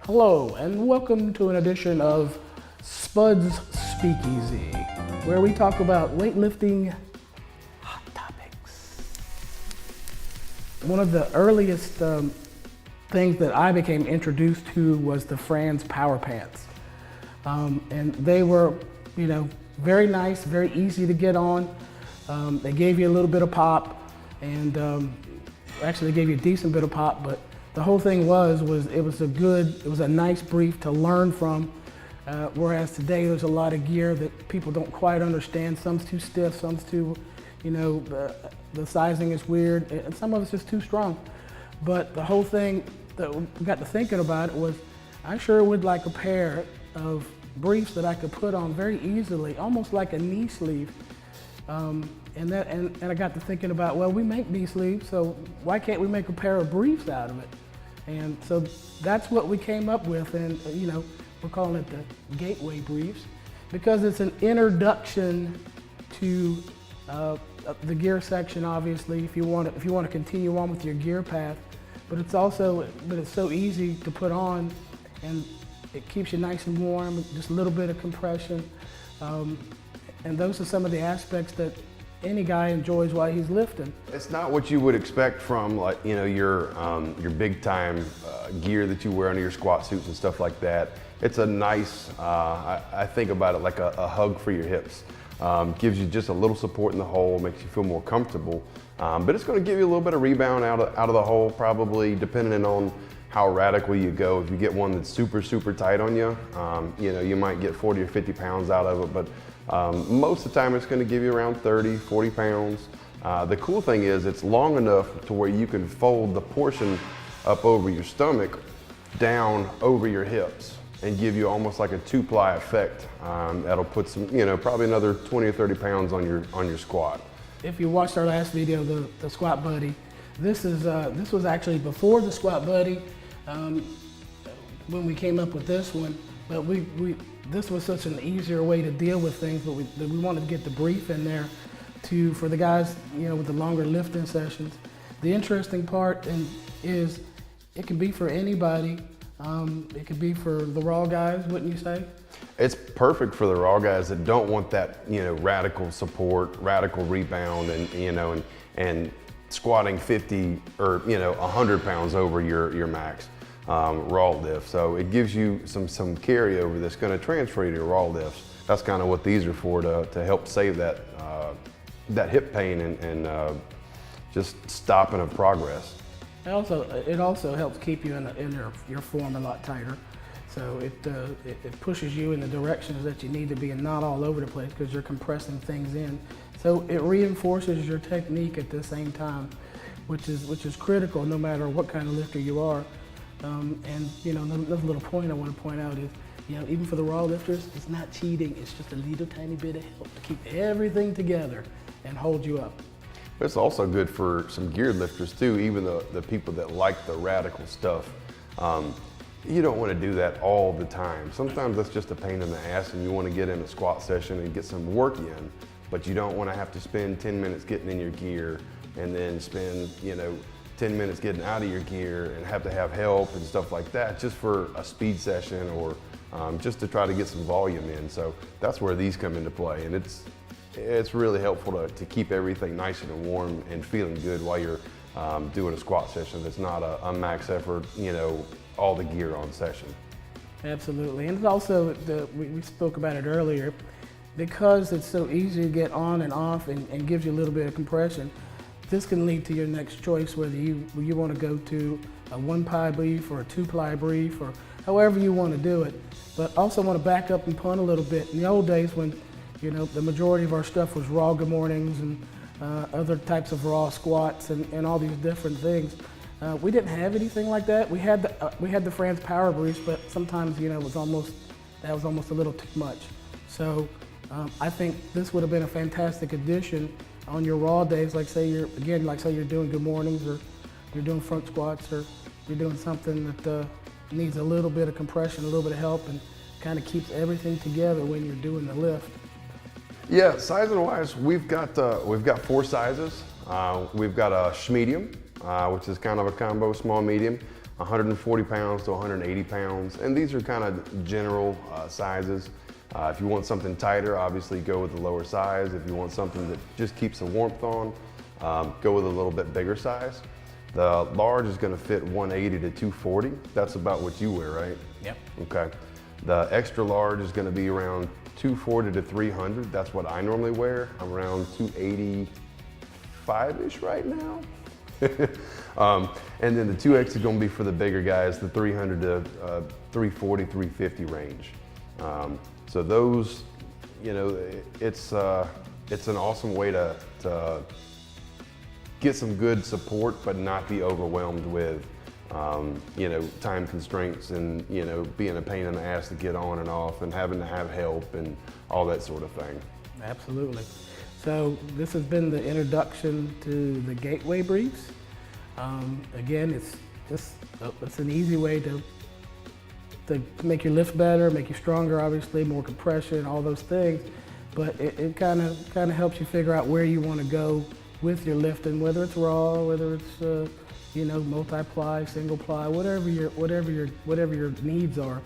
Hello, and welcome to an edition of Spud's Speakeasy, where we talk about weightlifting hot topics. One of the earliest things that I became introduced to was the Franz Power Pants. And they were, very nice, very easy to get on. They gave you a little bit of pop, and actually they gave you a decent bit of pop, but the whole thing was it was a nice brief to learn from, whereas today there's a lot of gear that people don't quite understand. Some's too stiff, some's too, the sizing is weird, and some of it's just too strong. But the whole thing that we got to thinking about it was, I sure would like a pair of briefs that I could put on very easily, almost like a knee sleeve. And I got to thinking about, well, we make knee sleeves, so why can't we make a pair of briefs out of it? And so that's what we came up with, and we're calling it the Gateway Briefs, because it's an introduction to the gear section. Obviously, if you want to continue on with your gear path, but it's so easy to put on, and it keeps you nice and warm. Just a little bit of compression, and those are some of the aspects that any guy enjoys while he's lifting. It's not what you would expect from your big time gear that you wear under your squat suits and stuff like that. It's a nice, I think about it like a hug for your hips. Gives you just a little support in the hole, makes you feel more comfortable. But it's going to give you a little bit of rebound out of the hole, probably depending on how radical you go. If you get one that's super tight on you, you might get 40 or 50 pounds out of it, but most of the time it's going to give you around 30, 40 pounds. The cool thing is it's long enough to where you can fold the portion up over your stomach down over your hips and give you almost like a two-ply effect. That'll put some, probably another 20 or 30 pounds on your squat. If you watched our last video, the Squat Buddy, this was actually before the Squat Buddy when we came up with this one. But this was such an easier way to deal with things, but we wanted to get the brief in there for the guys, with the longer lifting sessions. The interesting part is it can be for anybody. It could be for the raw guys, wouldn't you say? It's perfect for the raw guys that don't want that, radical support, radical rebound, and squatting 50 or 100 pounds over your max. Raw lift. So it gives you some carryover that's going to transfer to your raw lifts. That's kind of what these are for, to help save that hip pain and just stopping of progress. It also helps keep you in your form a lot tighter. So it pushes you in the directions that you need to be and not all over the place, because you're compressing things in. So it reinforces your technique at the same time, which is critical no matter what kind of lifter you are. Another little point I want to point out is, even for the raw lifters, it's not cheating. It's just a little tiny bit of help to keep everything together and hold you up. It's also good for some geared lifters too, even the people that like the radical stuff. You don't want to do that all the time. Sometimes that's just a pain in the ass, and you want to get in a squat session and get some work in, but you don't want to have to spend 10 minutes getting in your gear and then spend, 10 minutes getting out of your gear and have to have help and stuff like that, just for a speed session or just to try to get some volume in. So that's where these come into play, and it's really helpful to keep everything nice and warm and feeling good while you're doing a squat session that's not a max effort, all the gear on session. Absolutely, and it's also, we spoke about it earlier, because it's so easy to get on and off and gives you a little bit of compression. This can lead to your next choice, whether you want to go to a 1-ply brief or a 2-ply brief, or however you want to do it. But also want to back up and punt a little bit. In the old days when, the majority of our stuff was raw good mornings and other types of raw squats and all these different things, we didn't have anything like that. We had the Franz Power briefs, but sometimes, that was almost a little too much. So I think this would have been a fantastic addition on your raw days, like say you're doing good mornings, or you're doing front squats, or you're doing something that needs a little bit of compression, a little bit of help, and kind of keeps everything together when you're doing the lift. Yeah, sizing wise, we've got 4 sizes. We've got a medium, which is kind of a combo small medium. 140 pounds to 180 pounds. And these are kind of general sizes. If you want something tighter, obviously go with the lower size. If you want something that just keeps the warmth on, go with a little bit bigger size. The large is gonna fit 180 to 240. That's about what you wear, right? Yep. Okay. The extra large is gonna be around 240 to 300. That's what I normally wear. I'm around 285-ish right now. And then the 2X is gonna be for the bigger guys, the 300 to 340, 350 range. So those, you know, it's an awesome way to get some good support, but not be overwhelmed with, you know, time constraints and, you know, being a pain in the ass to get on and off and having to have help and all that sort of thing. Absolutely. So this has been the introduction to the Gateway briefs. Again, it's an easy way to make your lift better, make you stronger, obviously, more compression, all those things. But it kind of helps you figure out where you want to go with your lifting, whether it's raw, whether it's you know, multi-ply, single ply, whatever your needs are.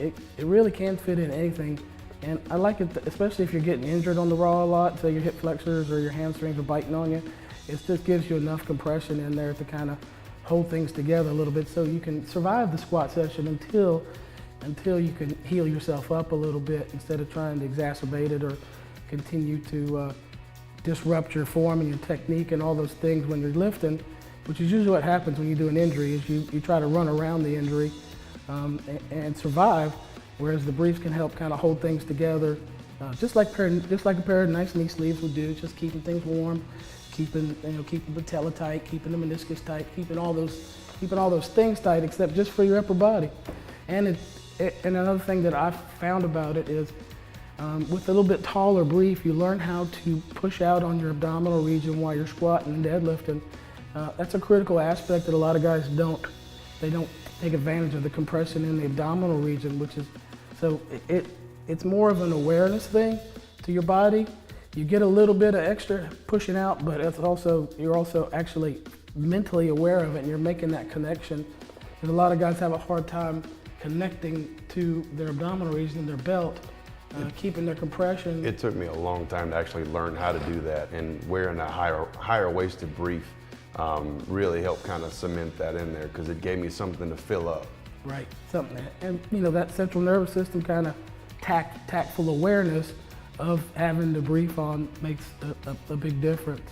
It really can fit in anything. And I like it, especially if you're getting injured on the raw a lot, so your hip flexors or your hamstrings are biting on you. It just gives you enough compression in there to kind of hold things together a little bit so you can survive the squat session until you can heal yourself up a little bit instead of trying to exacerbate it or continue to disrupt your form and your technique and all those things when you're lifting, which is usually what happens when you do an injury, is you try to run around the injury and survive, whereas the briefs can help kind of hold things together, just like a pair of nice knee sleeves would do, just keeping things warm, keeping the patella tight, keeping the meniscus tight, keeping all those things tight, except just for your upper body. And another thing that I've found about it is, with a little bit taller brief, you learn how to push out on your abdominal region while you're squatting and deadlifting. That's a critical aspect that a lot of guys don't take advantage of, the compression in the abdominal region, which is, so it's more of an awareness thing to your body. You get a little bit of extra pushing out, but you're also actually mentally aware of it, and you're making that connection. And a lot of guys have a hard time connecting to their abdominal region and their belt, keeping their compression. It took me a long time to actually learn how to do that, and wearing a higher waisted brief really helped kind of cement that in there, because it gave me something to fill up. Right, something. And you know, that central nervous system kind of tactful awareness of having the brief on makes a big difference.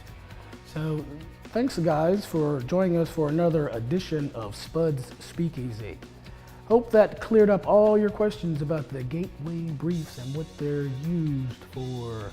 So thanks guys for joining us for another edition of Spud's Speakeasy. Hope that cleared up all your questions about the Gateway briefs and what they're used for.